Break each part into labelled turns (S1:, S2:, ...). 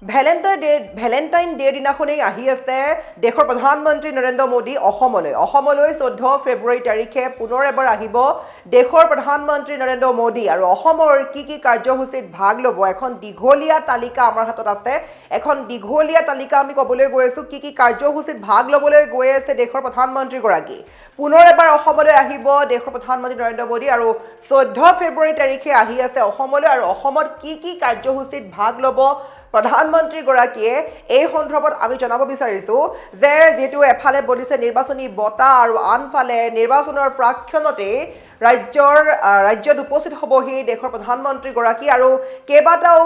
S1: Valentine ডেৰ দিনাখনেই আহি আছে দেশৰ প্ৰধানমন্ত্ৰী নৰেন্দ্ৰ মোদী অসমলৈ 14 ফেব্ৰুৱাৰী তাৰিখে পুনৰ এবাৰ আহিব দেশৰ প্ৰধানমন্ত্ৰী নৰেন্দ্ৰ মোদী আৰু অসমৰ কি কাৰ্যসূচীত ভাগ ল'ব এখন দীঘলীয়া তালিকা আমাৰ হাতত আছে এখন দীঘলীয়া তালিকা আমি ক'বলৈ গৈ আছোঁ কি কাৰ্যসূচীত ভাগ ল'বলৈ গৈ আছে দেশৰ প্ৰধানমন্ত্ৰীগৰাকী পুনৰ এবাৰ অসমলৈ আহিব দেশৰ প্ৰধানমন্ত্ৰী নৰেন্দ্ৰ মোদী আৰু 14 ফেব্ৰুৱাৰী তাৰিখে আহি আছে অসমলৈ আৰু অসমত কি কাৰ্যসূচীত ভাগ ল'ব প্ৰধানমন্ত্ৰীগৰাকীয়ে এই সন্দৰ্ভত আমি জনাব বিচাৰিছোঁ যে যেটো এফালে বলিছে নিৰ্বাচনী বটা আৰু আনফালে নিৰ্বাচনৰ প্ৰাক্ষণতে ৰাজ্যত উপস্থিত হ'বহি দেশৰ প্ৰধানমন্ত্ৰীগৰাকী আৰু কেইবাটাও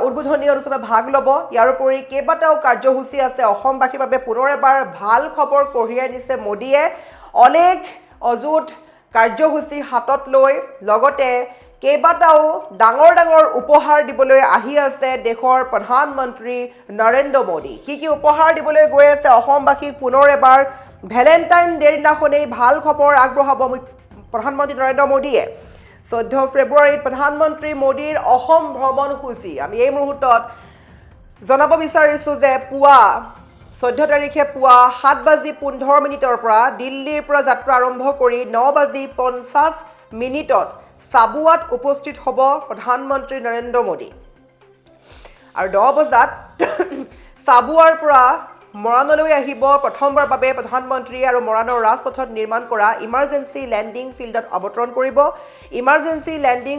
S1: উদ্বোধনী অনুষ্ঠানত ভাগ ল'ব ইয়াৰ উপৰি কেইবাটাও কাৰ্যসূচী আছে অসমবাসীৰ বাবে পুনৰ এবাৰ ভাল খবৰ কঢ়িয়াই নিছে মোদীয়ে অনেক অযুত কাৰ্যসূচী হাতত লৈ লগতে কেইবাটাও ডাঙৰ উপহাৰ দিবলৈ আহি আছে দেশৰ প্ৰধানমন্ত্ৰী নৰেন্দ্ৰ মোদী কি উপহাৰ দিবলৈ গৈ আছে অসমবাসীক পুনৰ এবাৰ ভেলেণ্টাইন ডেৰ দিনাখনেই ভাল খবৰ আগবঢ়াব প্ৰধানমন্ত্ৰী নৰেন্দ্ৰ মোদীয়ে 14 ফেব্ৰুৱাৰীত প্ৰধানমন্ত্ৰী মোদীৰ অসম ভ্ৰমণসূচী আমি এই মুহূৰ্তত জনাব বিচাৰিছোঁ যে পুৱা 14 তাৰিখে পুৱা 7:15 পৰা দিল্লীৰ পৰা যাত্ৰা আৰম্ভ কৰি 9:50 চাবুৱাত উপস্থিত হ'ব প্ৰধানমন্ত্ৰী নৰেন্দ্ৰ মোদী আৰু 10 বজাত চাবুৱাৰ পৰা মৰাণলৈ আহিব প্ৰথমবাৰ বাবে প্ৰধানমন্ত্ৰী আৰু মৰাণৰ ৰাজপথত নিৰ্মাণ কৰা ইমাৰ্জেন্সি লেণ্ডিং ফিল্ডত অৱতৰণ কৰিব ইমাৰ্জেন্সি লেণ্ডিং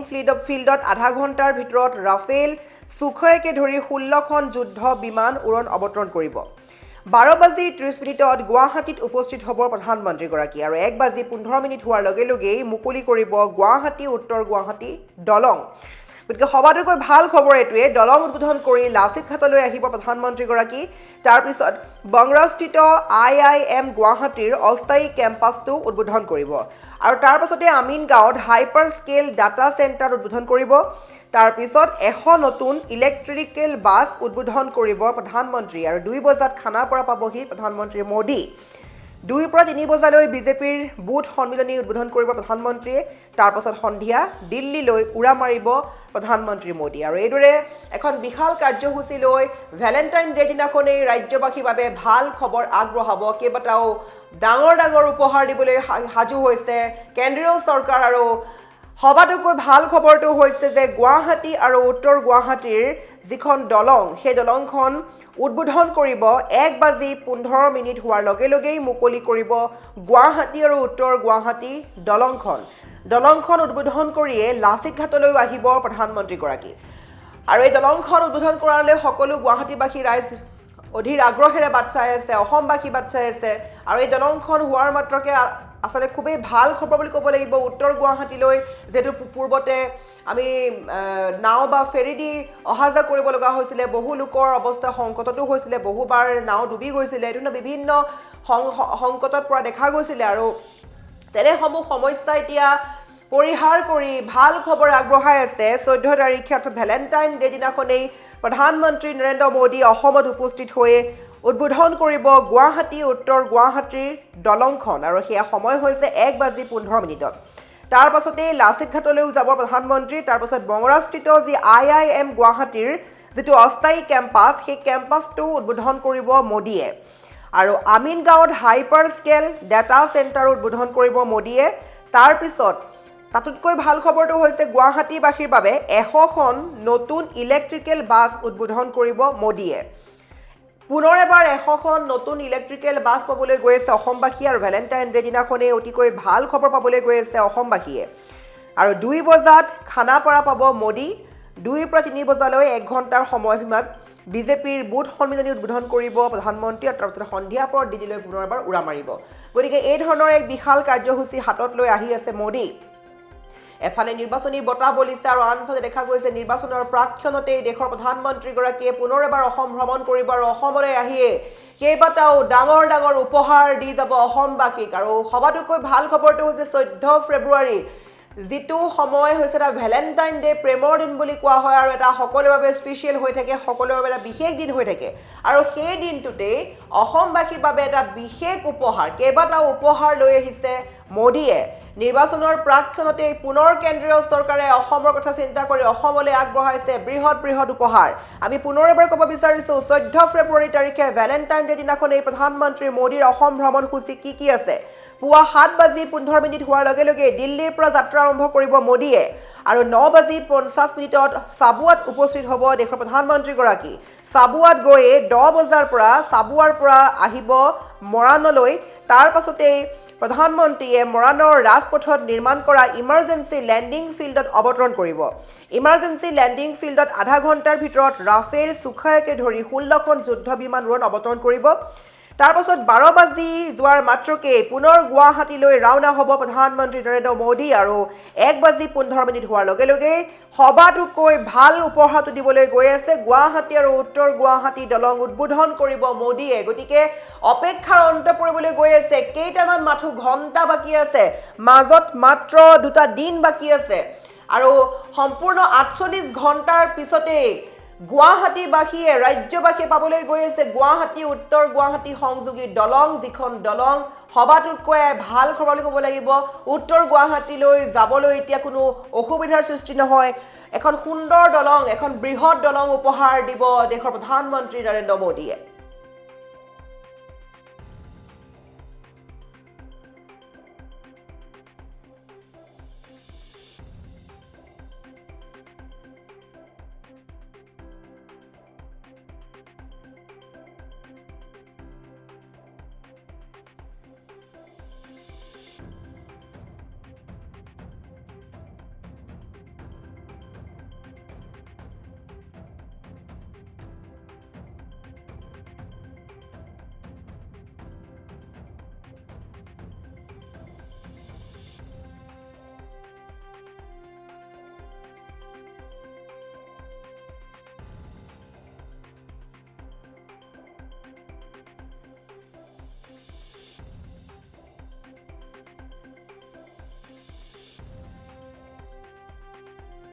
S1: ফিল্ডত আধা ঘণ্টাৰ ভিতৰত ৰাফেল সুখয়কে ধৰি 16খন যুদ্ধ বিমান উৰণ অৱতৰণ কৰিব 12:30 গুৱাহাটীত উপস্থিত হ'ব প্ৰধানমন্ত্ৰীগৰাকী আৰু 1:15 হোৱাৰ লগে লগেই মুকলি কৰিব গুৱাহাটী উত্তৰ গুৱাহাটী দলং গতিকে সবাতোকৈ ভাল খবৰ এইটোৱে দলং উদ্বোধন কৰি লাচিত ঘাটলৈ আহিব প্ৰধানমন্ত্ৰীগৰাকী তাৰপিছত বংৰাস্থিত IIM গুৱাহাটীৰ অস্থায়ী কেম্পাছটো উদ্বোধন কৰিব আৰু তাৰপাছতে আমিনগাঁৱত হাইপাৰ স্কেল ডাটা চেণ্টাৰ উদ্বোধন কৰিব তাৰপিছত নতুন ইলেক্ট্ৰিকেল বাছ উদ্বোধন কৰিব প্ৰধানমন্ত্ৰী আৰু 2 বজাত খানাপাৰা পাবহি প্ৰধানমন্ত্ৰী মোদী 2 পৰা 3 বজালৈ বিজেপিৰ বুথ সন্মিলনী উদ্বোধন কৰিব প্ৰধানমন্ত্ৰীয়ে তাৰপাছত সন্ধিয়া দিল্লীলৈ উৰা মাৰিব প্ৰধানমন্ত্ৰী মোদী আৰু এইদৰে এখন বিশাল কাৰ্যসূচী লৈ ভেলেণ্টাইন ডে দিনাখনেই ৰাজ্যবাসীৰ বাবে ভাল খবৰ আগবঢ়াব কেইবাটাও ডাঙৰ উপহাৰ দিবলৈ সাজু হৈছে কেন্দ্ৰীয় চৰকাৰ আৰু সবাতোকৈ ভাল খবৰটো হৈছে যে গুৱাহাটী আৰু উত্তৰ গুৱাহাটীৰ যিখন দলং সেই দলংখন উদ্বোধন কৰিব 1:15 হোৱাৰ লগে লগেই মুকলি কৰিব গুৱাহাটী আৰু উত্তৰ গুৱাহাটী দলংখন উদ্বোধন কৰিয়ে লাচিত ঘাটলৈ আহিব প্ৰধানমন্ত্ৰীগৰাকী আৰু এই দলংখন উদ্বোধন কৰালৈ সকলো গুৱাহাটীবাসী ৰাইজ অধীৰ আগ্ৰহেৰে বাট চাই আছে অসমবাসী বাট চাই আছে আৰু এই দলংখন হোৱাৰ মাত্ৰকে আসলে খুবেই ভাল খবৰ বুলি ক'ব লাগিব উত্তৰ গুৱাহাটীলৈ যেটো পূৰ্বতে আমি নাও বা ফেৰী দি অহা যোৱা কৰিব লগা হৈছিলে বহু লোকৰ অৱস্থা সংকটতো হৈছিলে বহুবাৰ নাও ডুবি গৈছিলে এইটো বিভিন্ন সংকটত পৰা দেখা গৈছিলে আৰু তেনেসমূহ সমস্যা এতিয়া পৰিহাৰ কৰি ভাল খবৰ আগবঢ়াই আছে 14 তাৰিখে অৰ্থাৎ ভেলেণ্টাইন ডে দিনাখনেই প্ৰধানমন্ত্ৰী নৰেন্দ্ৰ মোদী অসমত উপস্থিত হৈ উদ্বোধন কৰিব গুৱাহাটী উত্তৰ গুৱাহাটীৰ দলংখন আৰু সেয়া সময় হৈছে 1:15 তাৰ পাছতে লাচিত ঘাটলৈও যাব প্ৰধানমন্ত্ৰী তাৰ পাছত বংৰাস্থিত যি IIM গুৱাহাটীৰ যেটো অস্থায়ী কেম্পাছ সেই কেম্পাছটো উদ্বোধন কৰিব মোদীয়ে আৰু আমিনগাঁৱত হাইপাৰ স্কেল ডাটা চেণ্টাৰ উদ্বোধন কৰিব মোদীয়ে তাৰ পিছত তাতোতকৈ ভাল খবৰটো হৈছে গুৱাহাটীবাসীৰ বাবে 100খন নতুন ইলেক্ট্ৰিকেল বাছ উদ্বোধন কৰিব মোদীয়ে পুনৰ এবাৰ 100খন নতুন ইলেক্ট্ৰিকেল বাছ পাবলৈ গৈ আছে অসমবাসী আৰু ভেলেণ্টাইন ডে দিনাখনে অতিকৈ ভাল খবৰ পাবলৈ গৈ আছে অসমবাসীয়ে আৰু 2 বজাত খানাপাৰা পাব মোদী 2 পৰা 3 বজালৈ 1 ঘণ্টাৰ সময়সীমাত বিজেপিৰ বুথ সন্মিলনী উদ্বোধন কৰিব প্ৰধানমন্ত্ৰী আৰু তাৰপিছত সন্ধিয়া পৰত দিল্লীলৈ পুনৰ এবাৰ উৰা মাৰিব গতিকে এই ধৰণৰ এক বিশাল কাৰ্যসূচী হাতত লৈ আহি আছে মোদী এফালে নিৰ্বাচনী বটা বলিছে আৰু আনফালে দেখা গৈছে নিৰ্বাচনৰ প্ৰাক্ষণতে দেশৰ প্ৰধানমন্ত্ৰীগৰাকীয়ে পুনৰ এবাৰ অসম ভ্ৰমণ কৰিব আৰু অসমলৈ আহিয়ে কেইবাটাও ডাঙৰ উপহাৰ দি যাব অসমবাসীক আৰু সবাতোকৈ ভাল খবৰটো হৈছে 14 ফেব্ৰুৱাৰী যেটো সময় হৈছে এটা ভেলেণ্টাইন ডে প্ৰেমৰ দিন বুলি কোৱা হয় আৰু এটা সকলোৰে বাবে স্পেশাল হৈ থাকে সকলোৰে বাবে এটা বিশেষ দিন হৈ থাকে আৰু সেই দিনটোতে অসমবাসীৰ বাবে এটা বিশেষ উপহাৰ কেইবাটাও উপহাৰ লৈ আহিছে মোদীয়ে নিৰ্বাচনৰ প্ৰাক্ষণতে পুনৰ কেন্দ্ৰীয় চৰকাৰে অসমৰ কথা চিন্তা কৰি অসমলৈ আগবঢ়াইছে বৃহৎ বৃহৎ উপহাৰ আমি পুনৰ এবাৰ ক'ব বিচাৰিছো 14 ফেব্ৰুৱাৰী তাৰিখে ভেলেণ্টাইন ডে দিনাখন এই প্ৰধানমন্ত্ৰী মোদীৰ অসম ভ্ৰমণ সূচী কি আছে পুৱা 7:15 হোৱাৰ লগে লগে দিল্লীৰ পৰা যাত্ৰা আৰম্ভ কৰিব মোদীয়ে আৰু 9:50 চাবুৱাত উপস্থিত হ'ব দেশৰ প্ৰধানমন্ত্ৰীগৰাকী চাবুৱাত গৈ 10 বজাৰ পৰা চাবুৱাৰ পৰা আহিব মৰাণলৈ তাৰ পাছতেই প্ৰধানমন্ত্ৰীয়ে মৰাণৰ ৰাজপথত নিৰ্মাণ কৰা ইমাৰ্জেন্সি লেণ্ডিং ফিল্ডত অৱতৰণ কৰিব ইমাৰ্জেন্সি লেণ্ডিং ফিল্ডত আধা ঘণ্টাৰ ভিতৰত ৰাফেল সুখায়কে ধৰি 16খন যুদ্ধ বিমান উৰণ অৱতৰণ কৰিব তাৰ পাছত 12 বাজি যোৱাৰ মাত্ৰকে পুনৰ গুৱাহাটীলৈ ৰাওনা হ'ব প্ৰধানমন্ত্ৰী নৰেন্দ্ৰ মোদী আৰু 1:15 হোৱাৰ লগে লগে সবাটোকৈ ভাল উপহাৰটো দিবলৈ গৈ আছে গুৱাহাটী আৰু উত্তৰ গুৱাহাটী দলং উদ্বোধন কৰিব মোদীয়ে গতিকে অপেক্ষাৰ অন্ত পৰিবলৈ গৈ আছে কেইটামান মাথো ঘণ্টা বাকি আছে মাজত মাত্ৰ দুটা দিন বাকি আছে আৰু সম্পূৰ্ণ 48 ঘণ্টাৰ পিছতে গুৱাহাটীবাসীয়ে ৰাজ্যবাসীয়ে পাবলৈ গৈ আছে গুৱাহাটী উত্তৰ গুৱাহাটী সংযোগী দলং যিখন দলং সবাটোতকৈ ভাল খবৰ ক'ব লাগিব উত্তৰ গুৱাহাটীলৈ যাবলৈ এতিয়া কোনো অসুবিধাৰ সৃষ্টি নহয় এখন সুন্দৰ দলং এখন বৃহৎ দলং উপহাৰ দিব দেশৰ প্ৰধানমন্ত্ৰী নৰেন্দ্ৰ মোদীয়ে